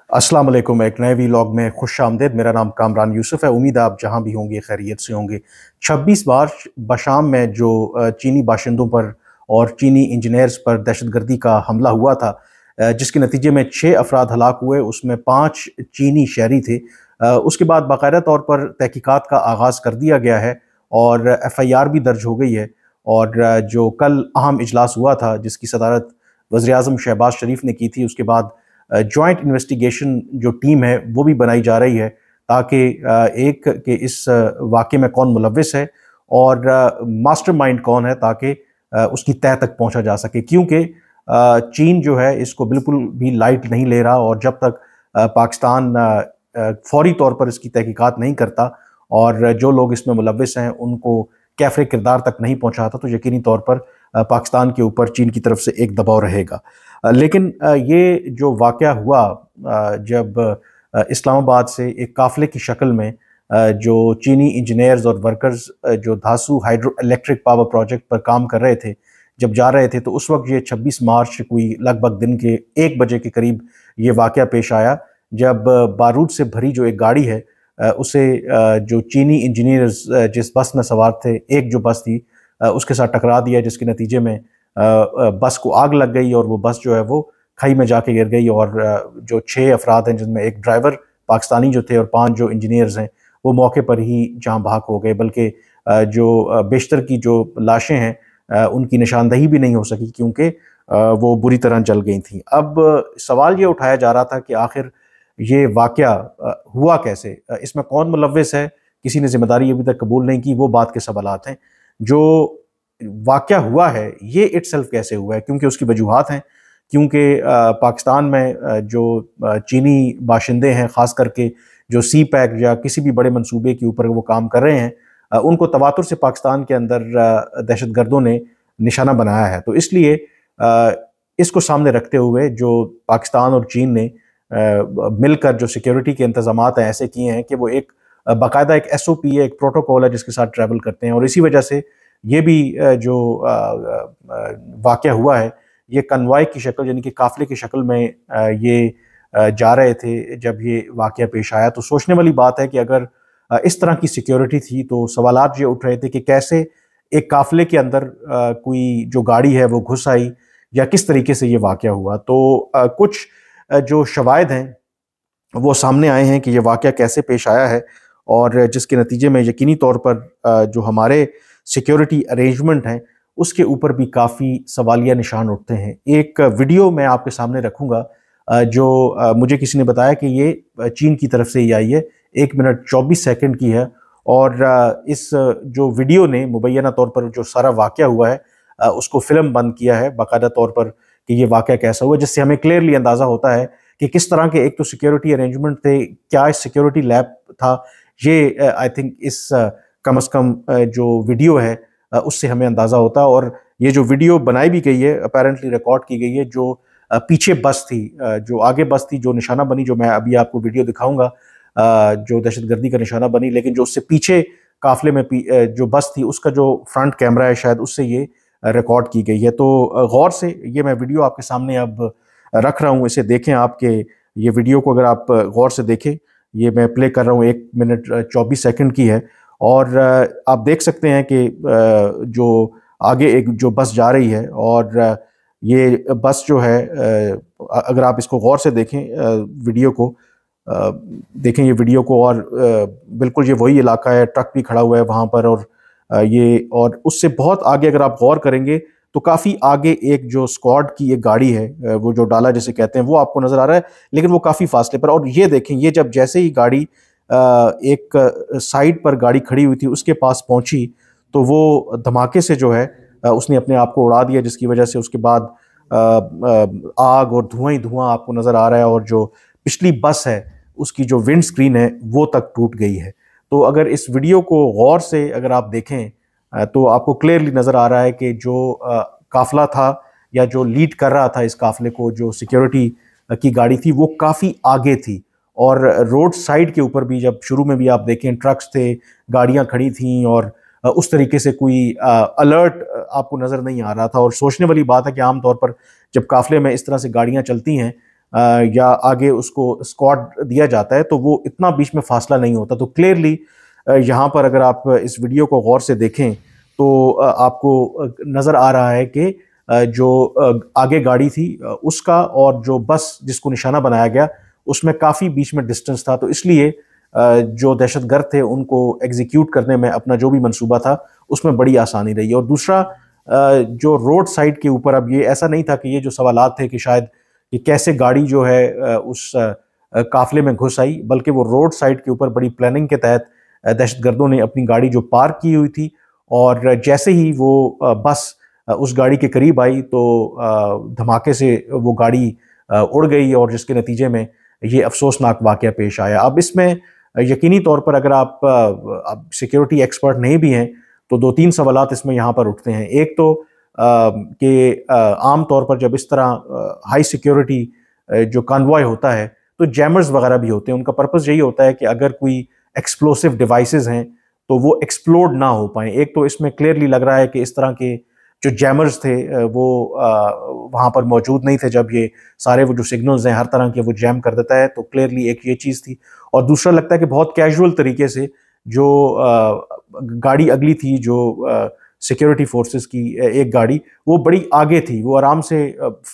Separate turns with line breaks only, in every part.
अस्सलाम वालेकुम। एक नए वीलॉग में खुश आमदीद। मेरा नाम कामरान यूसुफ है। उम्मीद है आप जहाँ भी होंगे खैरियत से होंगे। 26 मार्च बशाम में जो चीनी बाशिंदों पर और चीनी इंजीनियर्स पर दहशतगर्दी का हमला हुआ था, जिसके नतीजे में 6 अफराद हलाक हुए, उसमें 5 चीनी शहरी थे। उसके बाद बाकायदा तौर पर तहकीकात का आगाज़ कर दिया गया है और FIR भी दर्ज हो गई है। और जो कल अहम इजलास हुआ था जिसकी सदारत वज़ीर-ए-आज़म शहबाज शरीफ ने की थी, उसके बाद जॉइंट इन्वेस्टिगेशन जो टीम है वो भी बनाई जा रही है ताकि एक कि इस वाक़े में कौन मुलव्विस है और मास्टरमाइंड कौन है, ताकि उसकी तह तक पहुंचा जा सके। क्योंकि चीन जो है इसको बिल्कुल भी लाइट नहीं ले रहा और जब तक पाकिस्तान फौरी तौर पर इसकी तहकीकात नहीं करता और जो लोग इसमें मुलव्विस हैं उनको कैफ़े किरदार तक नहीं पहुंचाता, तो यकीनी तौर पर पाकिस्तान के ऊपर चीन की तरफ से एक दबाव रहेगा। लेकिन ये जो वाक़या हुआ, जब इस्लामाबाद से एक काफ़िले की शक्ल में जो चीनी इंजीनियर्स और वर्कर्स जो धासू हाइड्रो इलेक्ट्रिक पावर प्रोजेक्ट पर काम कर रहे थे, जब जा रहे थे, तो उस वक्त ये 26 मार्च कोई लगभग दिन के 1 बजे के करीब ये वाक़या पेश आया, जब बारूद से भरी जो एक गाड़ी है उसे जो चीनी इंजीनियर्स जिस बस में सवार थे, एक जो बस थी, उसके साथ टकरा दिया, जिसके नतीजे में बस को आग लग गई और वो बस जो है वो खाई में जाके गिर गई। और जो 6 अफराद हैं, जिनमें एक ड्राइवर पाकिस्तानी जो थे और 5 जो इंजीनियर्स हैं, वो मौके पर ही जाँ बहक हो गए। बल्कि जो बेशतर की जो लाशें हैं उनकी निशानदही भी नहीं हो सकी, क्योंकि वो बुरी तरह जल गई थी। अब सवाल ये उठाया जा रहा था कि आखिर ये वाक़या हुआ कैसे, इसमें कौन मुलव्विस है, किसी ने जिम्मेदारी अभी तक कबूल नहीं की, वो बात के सवालात हैं। जो वाक़या हुआ है ये इटसेल्फ कैसे हुआ है, क्योंकि उसकी वजूहात हैं। क्योंकि पाकिस्तान में जो चीनी बाशिंदे हैं, ख़ास करके जो सी पैक या किसी भी बड़े मंसूबे के ऊपर वो काम कर रहे हैं, उनको तवातुर से पाकिस्तान के अंदर दहशतगर्दों ने निशाना बनाया है। तो इसलिए इसको सामने रखते हुए जो पाकिस्तान और चीन ने मिलकर जो सिक्योरिटी के इंतज़ामात हैं ऐसे किए हैं कि वो एक बाकायदा एक SOP है, एक प्रोटोकॉल है जिसके साथ ट्रैवल करते हैं। और इसी वजह से ये भी जो वाक़या हुआ है, ये कन्वॉय की शक्ल, यानी कि काफ़िले की शक्ल में ये जा रहे थे जब ये वाक़या पेश आया। तो सोचने वाली बात है कि अगर इस तरह की सिक्योरिटी थी, तो सवालात ये उठ रहे थे कि कैसे एक काफ़िले के अंदर कोई जो गाड़ी है वो घुस आई, या किस तरीके से ये वाक़या हुआ। तो कुछ जो शवाहिद हैं वो सामने आए हैं कि ये वाक़या कैसे पेश आया है, और जिसके नतीजे में यकीनी तौर पर जो हमारे सिक्योरिटी अरेंजमेंट हैं उसके ऊपर भी काफ़ी सवालिया निशान उठते हैं। एक वीडियो मैं आपके सामने रखूँगा जो मुझे किसी ने बताया कि ये चीन की तरफ से ही आई है, 1 मिनट 24 सेकंड की है। और इस जो वीडियो ने मुबैना तौर पर जो सारा वाक़या हुआ है उसको फ़िल्म बंद किया है बाकायदा तौर पर कि ये वाक़या कैसा हुआ, जिससे हमें क्लियरली अंदाज़ा होता है कि किस तरह के एक तो सिक्योरिटी अरेंजमेंट थे, क्या सिक्योरिटी लैब था। ये आई थिंक इस कम अज़ कम जो वीडियो है उससे हमें अंदाज़ा होता है। और ये जो वीडियो बनाई भी गई है, अपेरेंटली रिकॉर्ड की गई है, जो पीछे बस थी, जो आगे बस थी, जो निशाना बनी, जो मैं अभी आपको वीडियो दिखाऊंगा, जो दहशतगर्दी का निशाना बनी, लेकिन जो उससे पीछे काफ़िले में जो बस थी उसका जो फ्रंट कैमरा है शायद उससे ये रिकॉर्ड की गई है। तो गौर से ये मैं वीडियो आपके सामने अब रख रहा हूँ, इसे देखें। आपके ये वीडियो को अगर आप गौर से देखें, ये मैं प्ले कर रहा हूँ, 1 मिनट 24 सेकंड की है। और आप देख सकते हैं कि जो आगे एक जो बस जा रही है, और ये बस जो है, अगर आप इसको गौर से देखें, वीडियो को देखें, ये वीडियो को, और बिल्कुल ये वही इलाका है, ट्रक भी खड़ा हुआ है वहाँ पर। और ये, और उससे बहुत आगे अगर आप गौर करेंगे तो काफ़ी आगे एक जो स्क्वाड की एक गाड़ी है, वो जो डाला जिसे कहते हैं, वो आपको नज़र आ रहा है, लेकिन वो काफ़ी फासले पर। और ये देखें, ये जब जैसे ही गाड़ी एक साइड पर गाड़ी खड़ी हुई थी उसके पास पहुंची, तो वो धमाके से जो है उसने अपने आप को उड़ा दिया, जिसकी वजह से उसके बाद आग और धुआं ही धुआं आपको नज़र आ रहा है। और जो पिछली बस है उसकी जो विंड स्क्रीन है वो तक टूट गई है। तो अगर इस वीडियो को गौर से अगर आप देखें तो आपको क्लियरली नज़र आ रहा है कि जो काफ़िला था, या जो लीड कर रहा था इस काफ़िले को, जो सिक्योरिटी की गाड़ी थी, वो काफ़ी आगे थी। और रोड साइड के ऊपर भी, जब शुरू में भी आप देखें, ट्रक्स थे, गाड़ियां खड़ी थीं, और उस तरीके से कोई अलर्ट आपको नज़र नहीं आ रहा था। और सोचने वाली बात है कि आम तौर पर जब काफ़िले में इस तरह से गाड़ियां चलती हैं या आगे उसको स्क्वाड दिया जाता है तो वो इतना बीच में फासला नहीं होता। तो क्लियरली यहाँ पर अगर आप इस वीडियो को गौर से देखें तो आपको नज़र आ रहा है कि जो आगे गाड़ी थी उसका और जो बस जिसको निशाना बनाया गया उसमें काफ़ी बीच में डिस्टेंस था। तो इसलिए जो दहशतगर्द थे उनको एग्जीक्यूट करने में अपना जो भी मंसूबा था उसमें बड़ी आसानी रही। और दूसरा जो रोड साइड के ऊपर, अब ये ऐसा नहीं था कि ये जो सवालात थे कि शायद कि कैसे गाड़ी जो है उस काफिले में घुस आई, बल्कि वो रोड साइड के ऊपर बड़ी प्लानिंग के तहत दहशतगर्दों ने अपनी गाड़ी जो पार्क की हुई थी और जैसे ही वो बस उस गाड़ी के करीब आई तो धमाके से वो गाड़ी उड़ गई और जिसके नतीजे में ये अफसोसनाक वाकया पेश आया। अब इसमें यकीनी तौर पर अगर आप सिक्योरिटी एक्सपर्ट नहीं भी हैं तो दो तीन सवालात इसमें यहाँ पर उठते हैं। एक तो कि आम तौर पर जब इस तरह हाई सिक्योरिटी जो कॉन्वॉय होता है तो जैमर्स वगैरह भी होते हैं। उनका पर्पस यही होता है कि अगर कोई एक्सप्लोसिव डिवाइसेस हैं तो वो एक्सप्लोड ना हो पाए। एक तो इसमें क्लियरली लग रहा है कि इस तरह के जो जैमर्स थे वो वहाँ पर मौजूद नहीं थे जब ये सारे वो जो सिग्नल्स हैं हर तरह के वो जैम कर देता है। तो क्लियरली एक ये चीज़ थी। और दूसरा लगता है कि बहुत कैजुअल तरीके से जो गाड़ी अगली थी, जो सिक्योरिटी फोर्सेस की एक गाड़ी, वो बड़ी आगे थी, वो आराम से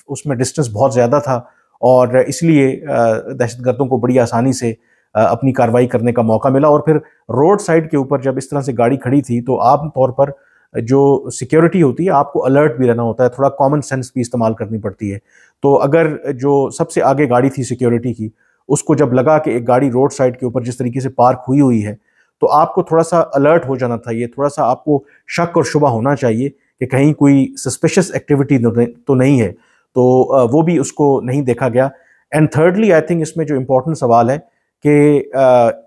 उसमें डिस्टेंस बहुत ज़्यादा था और इसलिए दहशतगर्दों को बड़ी आसानी से अपनी कार्रवाई करने का मौका मिला। और फिर रोड साइड के ऊपर जब इस तरह से गाड़ी खड़ी थी तो आम तौर पर जो सिक्योरिटी होती है आपको अलर्ट भी रहना होता है, थोड़ा कॉमन सेंस भी इस्तेमाल करनी पड़ती है। तो अगर जो सबसे आगे गाड़ी थी सिक्योरिटी की, उसको जब लगा कि एक गाड़ी रोड साइड के ऊपर जिस तरीके से पार्क हुई हुई है तो आपको थोड़ा सा अलर्ट हो जाना चाहिए, थोड़ा सा आपको शक और शुबा होना चाहिए कि कहीं कोई सस्पिशियस एक्टिविटी तो नहीं है। तो वो भी उसको नहीं देखा गया। एंड थर्डली आई थिंक इसमें जो इम्पोर्टेंट सवाल है कि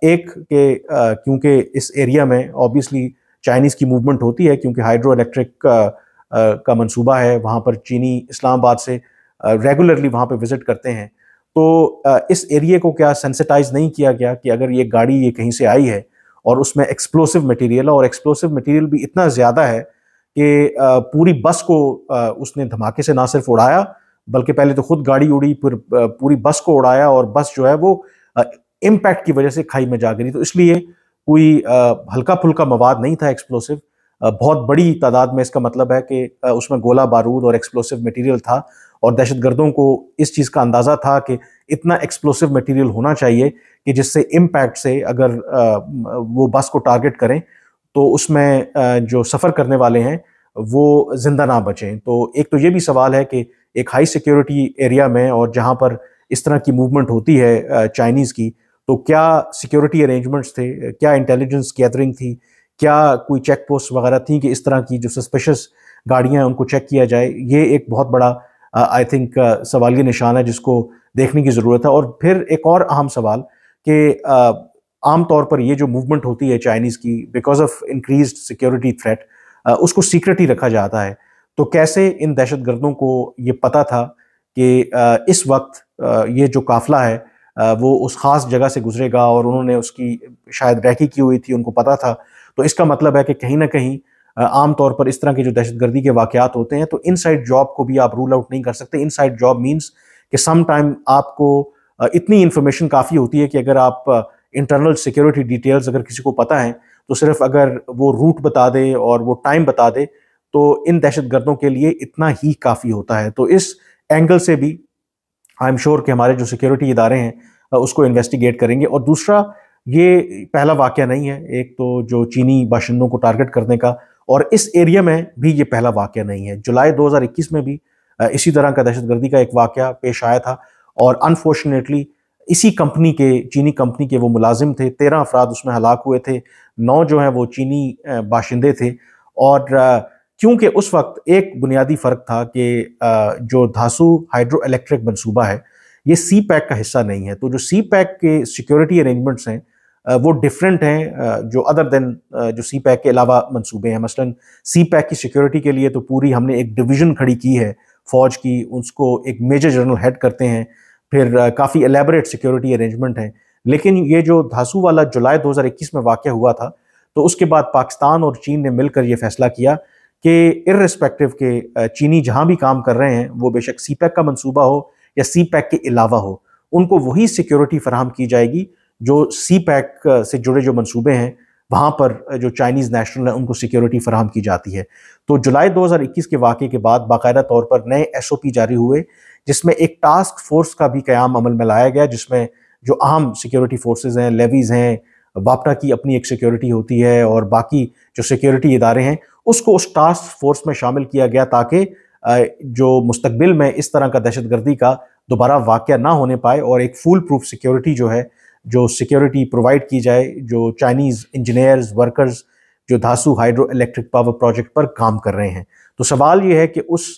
एक के क्योंकि इस एरिया में ऑब्वियसली चाइनीज़ की मूवमेंट होती है, क्योंकि हाइड्रो इलेक्ट्रिक का मंसूबा है, वहाँ पर चीनी इस्लामाबाद से रेगुलरली वहाँ पर विज़िट करते हैं। तो इस एरिया को क्या सेंसिटाइज नहीं किया गया कि अगर ये गाड़ी ये कहीं से आई है और उसमें एक्सप्लोसिव मटेरियल है, और एक्सप्लोसिव मटेरियल भी इतना ज़्यादा है कि पूरी बस को उसने धमाके से ना सिर्फ उड़ाया बल्कि पहले तो खुद गाड़ी उड़ी, फिर पूरी बस को उड़ाया और बस जो है वो इम्पैक्ट की वजह से खाई में जा गिरी। तो इसलिए कोई हल्का फुल्का मवाद नहीं था एक्सप्लोसिव, बहुत बड़ी तादाद में। इसका मतलब है कि उसमें गोला बारूद और एक्सप्लोसिव मटेरियल था और दहशतगर्दों को इस चीज़ का अंदाज़ा था कि इतना एक्सप्लोसिव मटेरियल होना चाहिए कि जिससे इम्पैक्ट से अगर वो बस को टारगेट करें तो उसमें जो सफ़र करने वाले हैं वो ज़िंदा ना बचें। तो एक तो ये भी सवाल है कि एक हाई सिक्योरिटी एरिया में और जहाँ पर इस तरह की मूवमेंट होती है चाइनीज़ की, तो क्या सिक्योरिटी अरेंजमेंट्स थे, क्या इंटेलिजेंस गैदरिंग थी, क्या कोई चेक पोस्ट वगैरह थी कि इस तरह की जो सस्पिशियस गाड़ियाँ हैं उनको चेक किया जाए। ये एक बहुत बड़ा आई थिंक सवालिया निशान है जिसको देखने की ज़रूरत है। और फिर एक और अहम सवाल कि आम तौर पर ये जो मूवमेंट होती है चाइनीज़ की because of increased security threat, उसको सीक्रेट ही रखा जाता है। तो कैसे इन दहशतगर्दों को ये पता था कि इस वक्त ये जो काफिला है वो उस ख़ास जगह से गुजरेगा और उन्होंने उसकी शायद रैकी की हुई थी, उनको पता था। तो इसका मतलब है कि कहीं ना कहीं आम तौर पर इस तरह के जो दहशतगर्दी के वाक़यात होते हैं तो इनसाइड जॉब को भी आप रूल आउट नहीं कर सकते। इनसाइड जॉब मीन्स कि सम टाइम आपको इतनी इन्फॉर्मेशन काफ़ी होती है कि अगर आप इंटरनल सिक्योरिटी डिटेल्स अगर किसी को पता है तो सिर्फ अगर वो रूट बता दे और वो टाइम बता दे तो इन दहशतगर्दों के लिए इतना ही काफ़ी होता है। तो इस एंगल से भी आई एम श्योर कि हमारे जो सिक्योरिटी इदारे हैं उसको इन्वेस्टिगेट करेंगे। और दूसरा, ये पहला वाक़या नहीं है, एक तो जो चीनी बाशिंदों को टारगेट करने का, और इस एरिया में भी ये पहला वाक़या नहीं है। जुलाई 2021 में भी इसी तरह का दहशतगर्दी का एक वाक़या पेश आया था और अनफॉर्चुनेटली इसी कंपनी के, चीनी कंपनी के वो मुलाजिम थे, 13 अफराद उसमें हलाक हुए थे, 9 जो हैं वो चीनी बाशिंदे थे। और क्योंकि उस वक्त एक बुनियादी फ़र्क था कि जो धासू हाइड्रो इलेक्ट्रिक मनसूबा है ये सी पैक का हिस्सा नहीं है। तो जो सी पैक के सिक्योरिटी अरेंजमेंट्स हैं वो डिफरेंट हैं जो अदर देन जो सी पैक के अलावा मंसूबे हैं। मसलन सी पैक की सिक्योरिटी के लिए तो पूरी हमने एक डिवीज़न खड़ी की है फ़ौज की, उसको एक मेजर जनरल हेड करते हैं, फिर काफ़ी एलेबरेट सिक्योरिटी अरेंजमेंट हैं। लेकिन ये जो धासू वाला जुलाई 2021 में वाक़या हुआ था तो उसके बाद पाकिस्तान और चीन ने मिलकर ये फ़ैसला किया कि इर्रेस्पेक्टिव के चीनी जहाँ भी काम कर रहे हैं वो बेशक सी पैक का मंसूबा हो या सी पैक के अलावा हो, उनको वही सिक्योरिटी फराहम की जाएगी जो सी पैक से जुड़े जो मंसूबे हैं वहाँ पर जो चाइनीज़ नेशनल है उनको सिक्योरिटी फराहम की जाती है। तो जुलाई 2021 के वाक़े के बाद बाकायदा तौर पर नए SOP जारी हुए, जिसमें एक टास्क फोर्स का भी क़याम अमल में लाया गया, जिसमें जो अहम सिक्योरिटी फोर्सेज हैं, लेवीज़ हैं, वापडा की अपनी एक सिक्योरिटी होती है और बाकी जो सिक्योरिटी इदारे हैं उसको उस टास्क फोर्स में शामिल किया गया ताकि जो मुस्तकबिल में इस तरह का दहशतगर्दी का दोबारा वाक़या ना होने पाए और एक फुल प्रूफ सिक्योरिटी जो है, जो सिक्योरिटी प्रोवाइड की जाए जो चाइनीज़ इंजीनियर्स वर्कर्स जो धासु हाइड्रो इलेक्ट्रिक पावर प्रोजेक्ट पर काम कर रहे हैं। तो सवाल ये है कि उस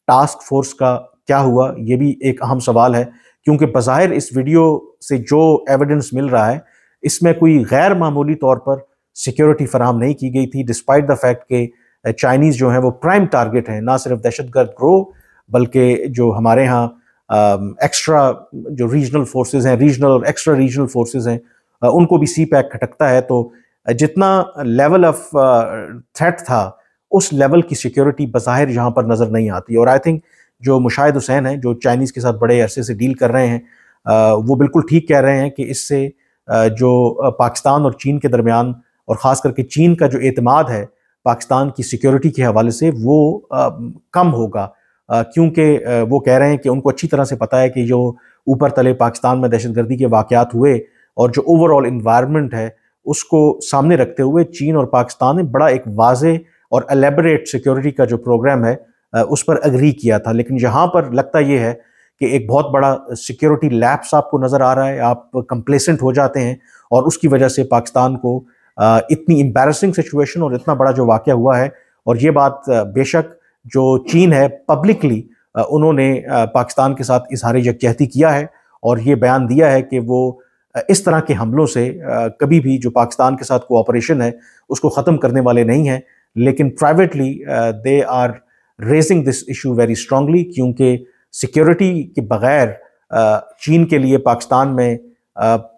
टास्क फोर्स का क्या हुआ, ये भी एक अहम सवाल है, क्योंकि बज़ाहिर इस वीडियो से जो एविडेंस मिल रहा है इसमें कोई गैर मामूली तौर पर सिक्योरिटी फराहम नहीं की गई थी, डिस्पाइट द फैक्ट कि चाइनीज़ जो हैं वो प्राइम टारगेट हैं, ना सिर्फ दहशतगर्द ग्रोह बल्कि जो हमारे यहाँ एक्स्ट्रा जो रीजनल फोर्सेस हैं, रीजनल और एक्स्ट्रा रीजनल फोर्सेस हैं, उनको भी सी पैक खटकता है। तो जितना लेवल ऑफ थ्रेट था उस लेवल की सिक्योरिटी बज़ाहिर यहाँ पर नज़र नहीं आती। और आई थिंक जो मुशाहिद हुसैन हैं जो चाइनीज़ के साथ बड़े अरसे से डील कर रहे हैं, वो बिल्कुल ठीक कह रहे हैं कि इससे जो पाकिस्तान और चीन के दरमियान और ख़ास करके चीन का जो एतमाद है पाकिस्तान की सिक्योरिटी के हवाले से वो कम होगा, क्योंकि वो कह रहे हैं कि उनको अच्छी तरह से पता है कि जो ऊपर तले पाकिस्तान में दहशतगर्दी के वाक़यात हुए और जो ओवरऑल इन्वायरमेंट है उसको सामने रखते हुए चीन और पाकिस्तान ने बड़ा एक वाज़े और एलेबरेट सिक्योरिटी का जो प्रोग्राम है उस पर एग्री किया था। लेकिन यहाँ पर लगता ये है कि एक बहुत बड़ा सिक्योरिटी लैप्स आपको नज़र आ रहा है, आप कंप्लेसेंट हो जाते हैं और उसकी वजह से पाकिस्तान को इतनी एम्बैरसिंग सिचुएशन और इतना बड़ा जो वाक़या हुआ है। और ये बात बेशक जो चीन है पब्लिकली उन्होंने पाकिस्तान के साथ इजहार यकजहती किया है और ये बयान दिया है कि वो इस तरह के हमलों से कभी भी जो पाकिस्तान के साथ कोऑपरेशन है उसको ख़त्म करने वाले नहीं हैं। लेकिन privately they are raising this issue very strongly, क्योंकि सिक्योरिटी के बग़ैर चीन के लिए पाकिस्तान में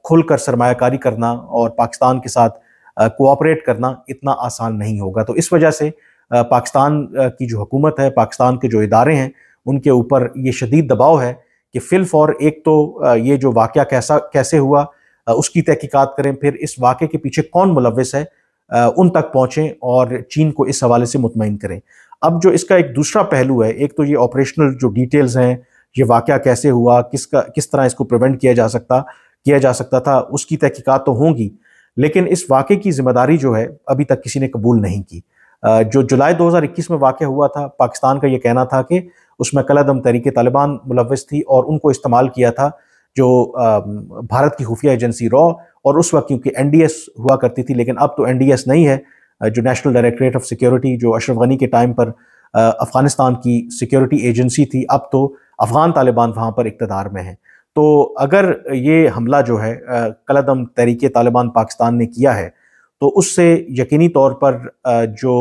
खुलकर सरमायाकारी करना और पाकिस्तान के साथ कोऑपरेट करना इतना आसान नहीं होगा। तो इस वजह से पाकिस्तान की जो हुकूमत है, पाकिस्तान के जो इदारे हैं, उनके ऊपर ये शदीद दबाव है कि फिलफौर एक तो ये जो वाक़या कैसे हुआ उसकी तहकीकात करें, फिर इस वाक़े के पीछे कौन मुलव्विस है उन तक पहुँचें और चीन को इस हवाले से मुतमईन करें। अब जो इसका एक दूसरा पहलू है, एक तो ये ऑपरेशनल जो डिटेल्स हैं, ये वाक़या कैसे हुआ, किस तरह इसको प्रिवेंट किया जा सकता था, उसकी तहकीकात तो होंगी, लेकिन इस वाक़े की ज़िम्मेदारी जो है अभी तक किसी ने कबूल नहीं की। जो जुलाई 2021 में वाक़या हुआ था, पाकिस्तान का ये कहना था कि उसमें कलअदम तहरीक तालिबान मुलव्विस थी और उनको इस्तेमाल किया था जो भारत की खुफिया एजेंसी रॉ, और उस वक्त क्योंकि NDS हुआ करती थी, लेकिन अब तो NDS नहीं है, जो नेशनल डायरेक्टरेट ऑफ सिक्योरिटी जो अशरफ गनी के टाइम पर अफ़गानिस्तान की सिक्योरिटी एजेंसी थी, अब तो अफ़गान तालिबान वहाँ पर इक़्तिदार में है। तो अगर ये हमला जो है कलअदम तहरीक तालिबान पाकिस्तान ने किया है तो उससे यकीनी तौर पर जो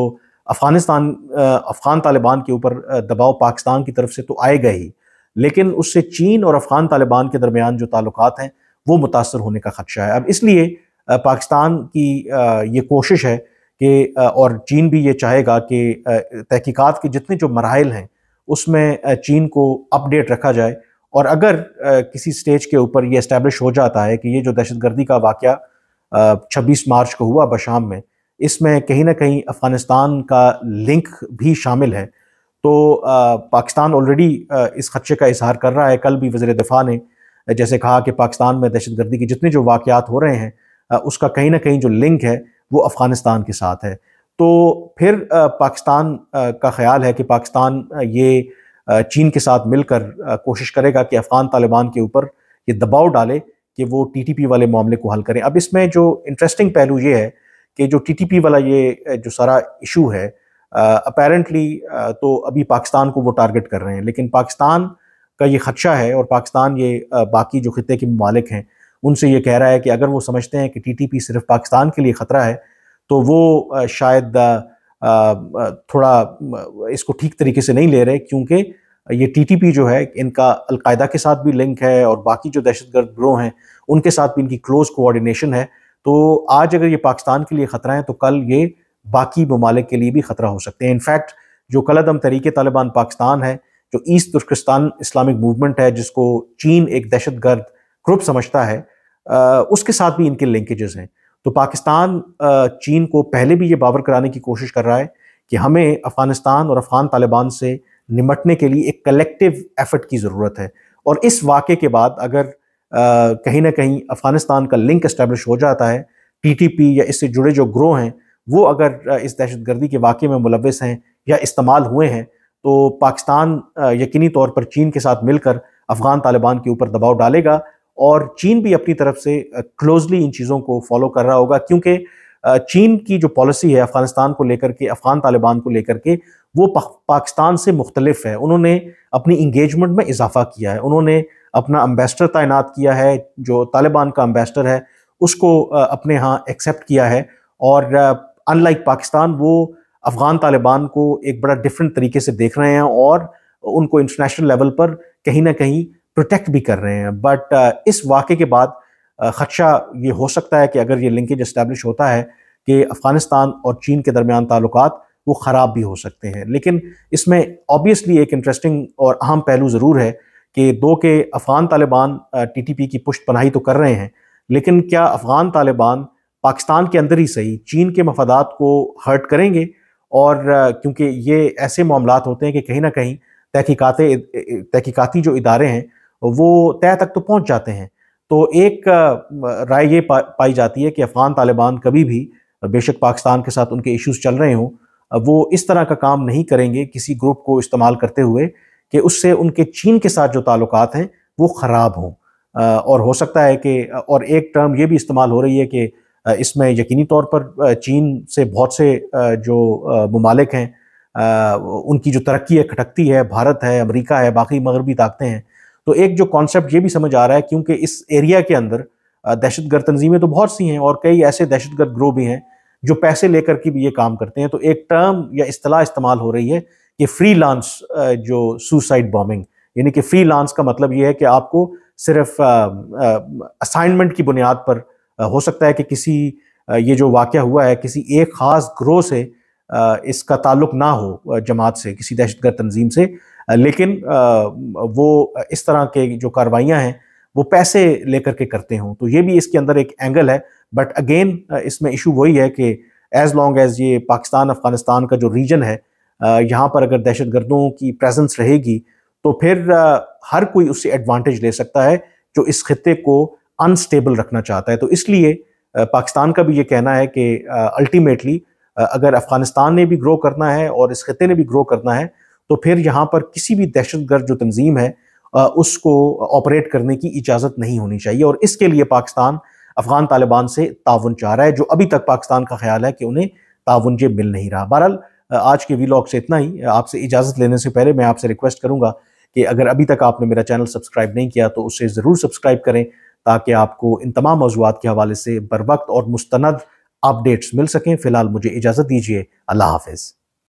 अफ़गान तालिबान के ऊपर दबाव पाकिस्तान की तरफ से तो आएगा ही, लेकिन उससे चीन और अफ़गान तालिबान के दरमियान जो ताल्लुकात हैं वो मुतासर होने का ख़दशा है। अब इसलिए पाकिस्तान की ये कोशिश है कि और चीन भी ये चाहेगा कि तहकीकात के जितने जो मराहिल हैं उसमें चीन को अपडेट रखा जाए, और अगर किसी स्टेज के ऊपर ये इस्टेब्लिश हो जाता है कि ये जो दहशतगर्दी का वाक़या 26 मार्च को हुआ बशाम में, इसमें कहीं ना कहीं अफ़गानिस्तान का लिंक भी शामिल है, तो पाकिस्तान ऑलरेडी इस खदशे का इजहार कर रहा है। कल भी वज़ीर दिफा ने जैसे कहा कि पाकिस्तान में दहशतगर्दी के जितने जो वाक़यात हो रहे हैं उसका कहीं ना कहीं जो लिंक है वो अफ़गानिस्तान के साथ है। तो फिर पाकिस्तान का ख्याल है कि पाकिस्तान ये चीन के साथ मिलकर कोशिश करेगा कि अफ़गान तालिबान के ऊपर ये दबाव डाले कि वो TTP वाले मामले को हल करें। अब इसमें जो इंटरेस्टिंग पहलू ये है कि जो TTP वाला ये जो सारा इशू है, अपेरेंटली तो अभी पाकिस्तान को वो टारगेट कर रहे हैं, लेकिन पाकिस्तान का ये खदशा है और पाकिस्तान ये बाकी जो खित्ते के ममालिक हैं उनसे ये कह रहा है कि अगर वो समझते हैं कि TTP सिर्फ पाकिस्तान के लिए ख़तरा है तो वो शायद थोड़ा इसको ठीक तरीके से नहीं ले रहे, क्योंकि ये TTP जो है इनका अलकायदा के साथ भी लिंक है और बाकी जो दहशतगर्द गिरोह हैं उनके साथ भी इनकी क्लोज कोऑर्डिनेशन है। तो आज अगर ये पाकिस्तान के लिए ख़तरा है तो कल ये बाकी ममालिक के लिए भी ख़तरा हो सकते हैं। इनफैक्ट जो कलअदम तहरीक तालिबान पाकिस्तान है जो ईस्ट तुर्किस्तान इस्लामिक मूवमेंट है, जिसको चीन एक दहशतगर्द ग्रुप समझता है, उसके साथ भी इनके लिंकेजेस हैं। तो पाकिस्तान चीन को पहले भी ये बावर कराने की कोशिश कर रहा है कि हमें अफगानिस्तान और अफगान तालिबान से निमटने के लिए एक कलेक्टिव एफर्ट की ज़रूरत है। और इस वाक़े के बाद अगर कहीं ना कहीं अफगानिस्तान का लिंक एस्टेब्लिश हो जाता है, टीटीपी या इससे जुड़े जो ग्रोह हैं वो अगर इस दहशतगर्दी के वाक़े में मुलव्वस हैं या इस्तेमाल हुए हैं, तो पाकिस्तान यकीनी तौर पर चीन के साथ मिलकर अफगान तालिबान के ऊपर दबाव डालेगा। और चीन भी अपनी तरफ से क्लोजली इन चीज़ों को फॉलो कर रहा होगा, क्योंकि चीन की जो पॉलिसी है अफगानिस्तान को लेकर के, अफगान तालिबान को लेकर के, वो पाकिस्तान से मुख्तलिफ है। उन्होंने अपनी इंगेजमेंट में इजाफा किया है, उन्होंने अपना एम्बेसडर तैनात किया है, जो तालिबान का एम्बेसडर है उसको अपने यहाँ एक्सेप्ट किया है। और अनलाइक पाकिस्तान, वो अफगान तालिबान को एक बड़ा डिफरेंट तरीके से देख रहे हैं और उनको इंटरनेशनल लेवल पर कहीं ना कहीं प्रोटेक्ट भी कर रहे हैं। बट इस वाक़े के बाद खदशा ये हो सकता है कि अगर ये लिंकेज इस्टेब्लिश होता है कि अफगानिस्तान और चीन के दरमियान ताल्लुकात वो ख़राब भी हो सकते हैं। लेकिन इसमें ऑब्वियसली एक इंटरेस्टिंग और अहम पहलू ज़रूर है कि दो के अफगान तालिबान टीटीपी की पुष्ट पनाही तो कर रहे हैं, लेकिन क्या अफगान तालिबान पाकिस्तान के अंदर ही सही चीन के मफादात को हर्ट करेंगे? और क्योंकि ये ऐसे मामलात होते हैं कि कहीं ना कहीं तहकीकाती जो इदारे हैं वो तय तक तो पहुंच जाते हैं। तो एक राय ये पाई जाती है कि अफगान तालिबान कभी भी, बेशक पाकिस्तान के साथ उनके इश्यूज चल रहे हों, वो इस तरह का काम नहीं करेंगे किसी ग्रुप को इस्तेमाल करते हुए कि उससे उनके चीन के साथ जो ताल्लुकात हैं वो ख़राब हों। और हो सकता है कि, और एक टर्म ये भी इस्तेमाल हो रही है कि इसमें यकीनी तौर पर चीन से बहुत से जो ममालिक हैं उनकी जो तरक्की है खटकती है, भारत है, अमेरिका है, बाकी मगरबी ताकतें हैं। तो एक जो कॉन्सेप्ट ये भी समझ आ रहा है, क्योंकि इस एरिया के अंदर दहशतगर्द तंजीमें तो बहुत सी हैं और कई ऐसे दहशतगर्द ग्रोह भी हैं जो पैसे लेकर के भी ये काम करते हैं। तो एक टर्म या इस्तेलाह इस्तेमाल हो रही है कि फ्रीलांस जो सुसाइड बॉम्बिंग, यानी कि फ्रीलांस का मतलब ये है कि आपको सिर्फ असाइनमेंट की बुनियाद पर हो सकता है कि किसी ये जो वाक़या हुआ है किसी एक ख़ास ग्रोह से इसका ताल्लुक ना हो, जमात से, किसी दहशतगर्द तंजीम से, लेकिन वो इस तरह के जो कार्रवाइयाँ हैं वो पैसे लेकर के करते हों। तो ये भी इसके अंदर एक एंगल है। बट अगेन इसमें इशू वही है कि एज लॉन्ग एज ये पाकिस्तान अफगानिस्तान का जो रीजन है, यहाँ पर अगर दहशतगर्दों की प्रेजेंस रहेगी तो फिर हर कोई उससे एडवांटेज ले सकता है जो इस खित्ते को अनस्टेबल रखना चाहता है। तो इसलिए पाकिस्तान का भी ये कहना है कि अल्टीमेटली अगर अफगानिस्तान ने भी ग्रो करना है और इस खित्ते ने भी ग्रो करना है, तो फिर यहाँ पर किसी भी दहशतगर्द जो तंजीम है उसको ऑपरेट करने की इजाज़त नहीं होनी चाहिए। और इसके लिए पाकिस्तान अफगान तालिबान से ताउन चाह रहा है, जो अभी तक पाकिस्तान का ख्याल है कि उन्हें ताउन ये मिल नहीं रहा। बहरहाल आज के वीलॉग से इतना ही। आपसे इजाज़त लेने से पहले मैं आपसे रिक्वेस्ट करूँगा कि अगर अभी तक आपने मेरा चैनल सब्सक्राइब नहीं किया तो उसे ज़रूर सब्सक्राइब करें, ताकि आपको इन तमाम मौज़ूआत के हवाले से बर वक्त और मुस्तनद अपडेट्स मिल सकें। फ़िलहाल मुझे इजाज़त दीजिए। अल्लाह हाफ़िज़।